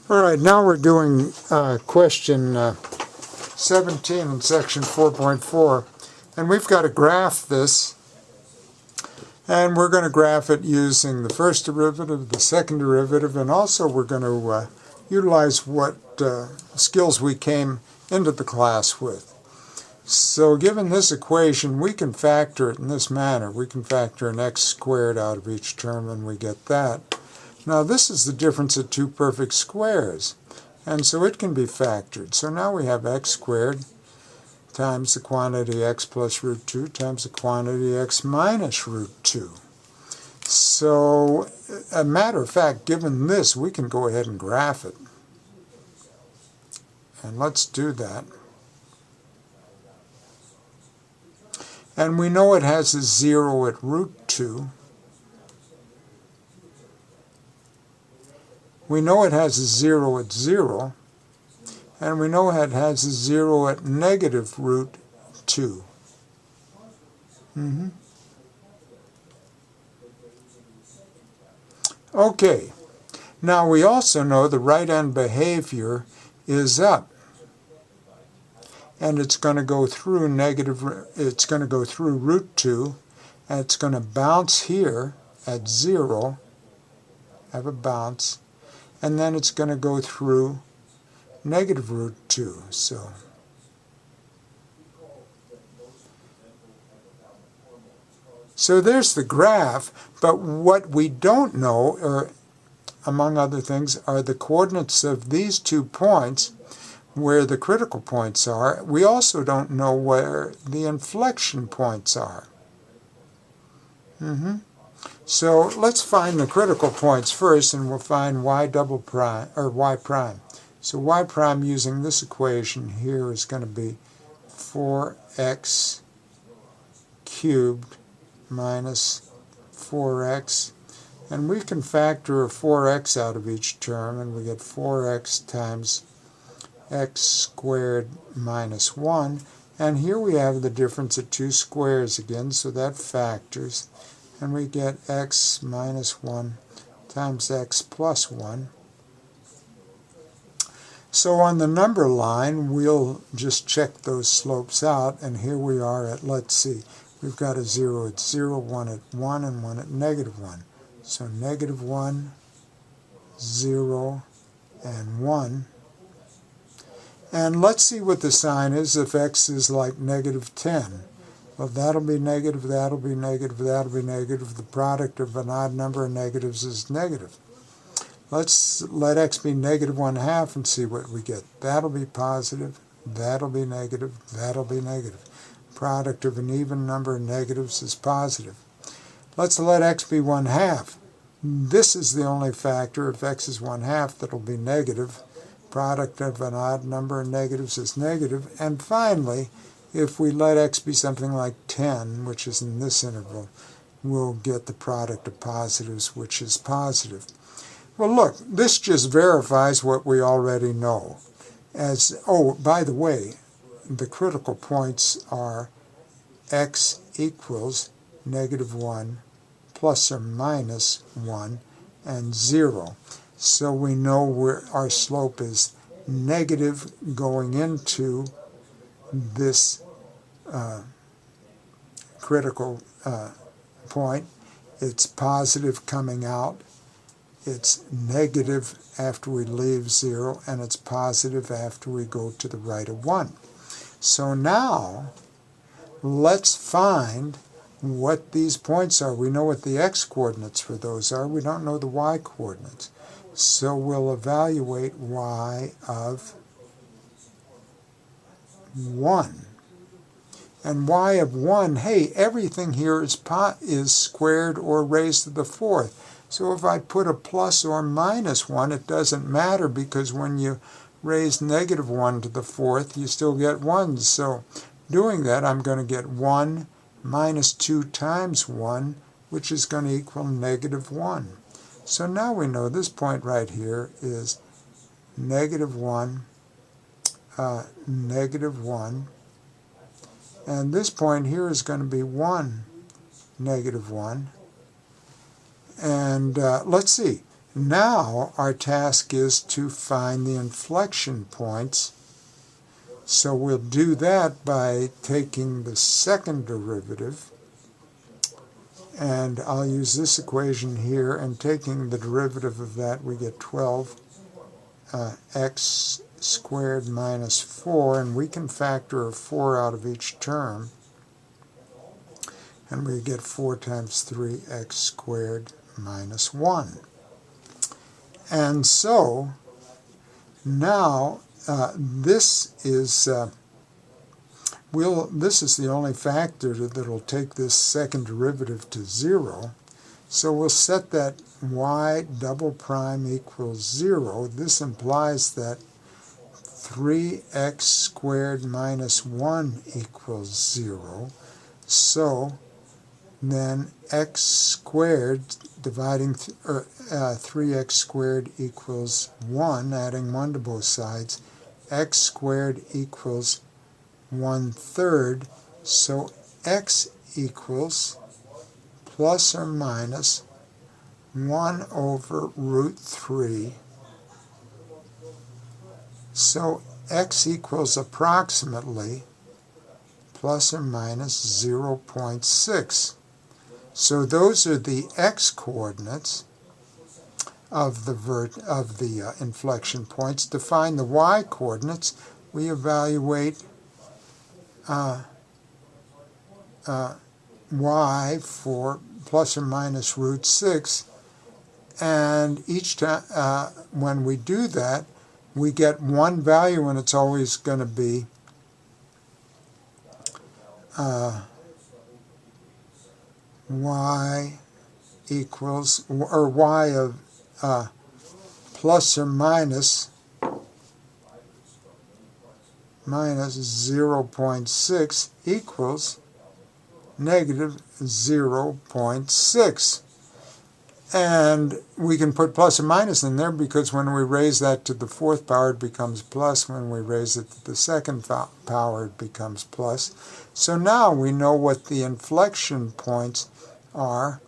All right, now we're doing question 17 in section 4.4, and we've got to graph this, and we're going to graph it using the first derivative, the second derivative, and also we're going to utilize what skills we came into the class with. So given this equation, we can factor it in this manner. We can factor an x squared out of each term, and we get that. Now this is the difference of two perfect squares, and so it can be factored. So now we have x squared times the quantity x plus root 2 times the quantity x minus root 2. So, a matter of fact, given this, we can go ahead and graph it. And let's do that. And we know it has a 0 at root 2. We know it has a 0 at 0, and we know it has a 0 at negative root 2. Okay, now we also know the right-hand behavior is up, and it's going to go through root 2, and it's going to bounce here at 0, have a bounce, and then it's going to go through negative root 2. So there's the graph, but what we don't know, or among other things, are the coordinates of these 2 points where the critical points are. We also don't know where the inflection points are. So let's find the critical points first, and we'll find y double prime, or y prime. So y prime using this equation here is going to be 4x cubed minus 4x. And we can factor a 4x out of each term, and we get 4x times x squared minus 1. And here we have the difference of 2 squares again, so that factors. And we get x minus 1 times x plus 1. So on the number line, we'll just check those slopes out, and here we are at, let's see, we've got a 0 at 0, 1 at 1, and 1 at negative 1. So negative 1, 0, and 1. And let's see what the sign is if x is like negative 10. Well, that'll be negative, that'll be negative, that'll be negative. The product of an odd number of negatives is negative. Let's let x be negative 1/2 and see what we get. That'll be positive, that'll be negative, that'll be negative. Product of an even number of negatives is positive. Let's let x be 1/2. This is the only factor, if x is 1/2, that'll be negative. Product of an odd number of negatives is negative. And finally, if we let x be something like 10, which is in this interval, we'll get the product of positives, which is positive. Well, look, this just verifies what we already know. Oh, by the way, the critical points are x equals negative 1 plus or minus 1 and 0. So we know where our slope is negative going into this critical point. It's positive coming out. It's negative after we leave 0, and it's positive after we go to the right of 1. So now, let's find what these points are. We know what the x-coordinates for those are. We don't know the y-coordinates. So we'll evaluate y of 1. And y of 1, hey, everything here is squared or raised to the 4th. So if I put a plus or minus 1, it doesn't matter, because when you raise negative 1 to the 4th, you still get 1. So doing that, I'm going to get 1 minus 2 times 1, which is going to equal negative 1. So now we know this point right here is negative 1, negative 1. And this point here is going to be 1, negative 1. And let's see. Now our task is to find the inflection points. So we'll do that by taking the second derivative, and I'll use this equation here, and taking the derivative of that we get 12x squared minus 4, and we can factor a 4 out of each term, and we get 4 times 3x squared minus 1. And so now this is the only factor that will take this second derivative to 0. So we'll set that y double prime equals 0. This implies that 3x squared minus 1 equals 0. So then x squared dividing 3x squared equals 1, adding 1 to both sides. X squared equals 1/3, so x equals plus or minus 1 over root 3. So x equals approximately plus or minus 0.6. So those are the x-coordinates of the inflection points. To find the y-coordinates, we evaluate y for plus or minus root 6, and each time when we do that, we get one value, and it's always going to be y equals, or y of plus or minus 0.6 equals negative 0.6. And we can put plus or minus in there because when we raise that to the fourth power it becomes plus. When we raise it to the second power it becomes plus. So now we know what the inflection points are,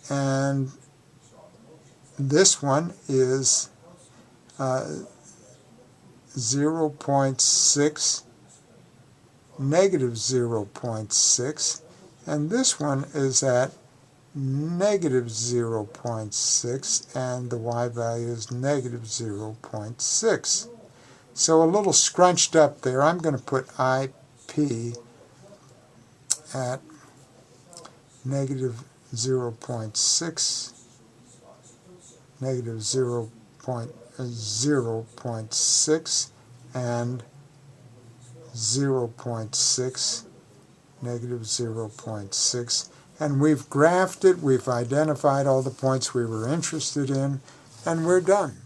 and this one is 0.6, negative 0.6, and this one is at negative 0.6, and the y value is negative 0.6. So a little scrunched up there. I'm going to put IP at negative 0.6, negative 0.6, and 0.6, negative 0.6. And we've graphed it, we've identified all the points we were interested in, and we're done.